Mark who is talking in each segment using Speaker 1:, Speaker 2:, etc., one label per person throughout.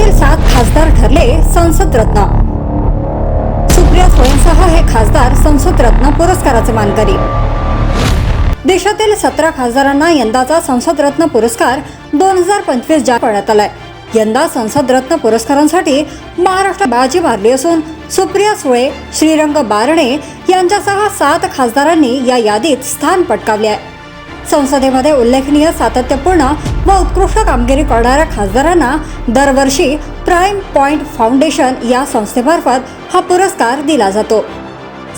Speaker 1: देशातील 7 खासदार ठरले संसद रत्न। सुप्रिया सुळेंसह हे खासदार संसद रत्न पुरस्काराचे मानकरी। देशातील 17 खासदारांना यंदाचा संसद रत्न पुरस्कार 2025 जाहीर करण्यात आलाय। यंदा संसद रत्न पुरस्कारांसाठी महाराष्ट्र बाजी मारली असून सुप्रिया सुळे, श्रीरंग बारणे यांच्यासह 7 खासदारांनी या यादीत स्थान पटकावले आहे। संसदेमध्ये उल्लेखनीय, सातत्यपूर्ण व उत्कृष्ट कामगिरी करणाऱ्या खासदारांना दरवर्षी प्राइम पॉइंट फाउंडेशन या संस्थेमार्फत हा पुरस्कार दिला जातो।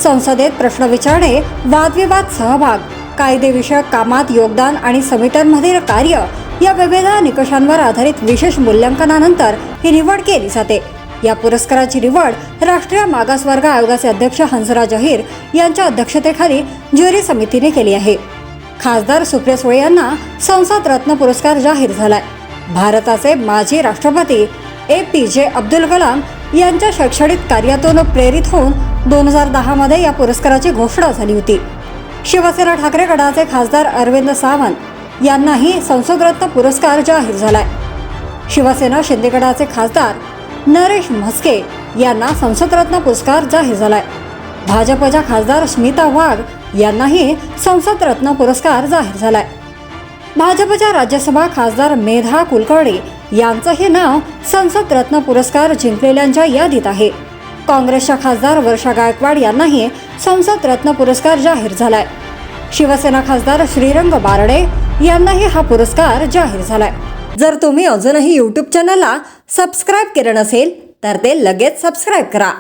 Speaker 1: संसदेत प्रश्न विचारणे, वादविवाद सहभाग, कायदेविषयक कामात योगदान आणि समित्यांमधील कार्य या विविध निकषांवर आधारित विशेष मूल्यांकनानंतर ही निवड केली जाते। या पुरस्काराची निवड राष्ट्रीय मागासवर्ग आयोगाचे अध्यक्ष हंसराज अहिर यांच्या अध्यक्षतेखाली ज्युरी समितीने केली आहे। खासदार सुप्रिया सुळे यांना संसद रत्न पुरस्कार जाहीर झालाय। भारताचे माजी राष्ट्रपती APJ अब्दुल कलाम यांच्या शैक्षणिक कार्यातून प्रेरित होऊन 2010 मध्ये या पुरस्काराची घोषणा झाली होती। शिवसेना ठाकरे गटाचे खासदार अरविंद सावंत यांनाही संसद रत्न पुरस्कार जाहीर झालाय। शिवसेना शिंदे गटाचे खासदार नरेश म्हस्के यांना संसद रत्न पुरस्कार जाहीर झालाय। भाजपच्या खासदार स्मिता वाघ यांनाही संसद रत्न पुरस्कार जाहीर झालाय। भाजपच्या राज्यसभा खासदार मेधा कुलकर्णी यांचंही नाव संसद रत्न पुरस्कार जिंकलेल्यांच्या यादीत आहे। काँग्रेसच्या खासदार वर्षा गायकवाड यांनाही संसद रत्न पुरस्कार जाहीर झालाय। शिवसेना खासदार श्रीरंग बारणे यांनाही हा पुरस्कार जाहीर झालाय। जर तुम्ही अजूनही YouTube चॅनलला सबस्क्राईब केलं नसेल तर ते लगेच सबस्क्राईब करा।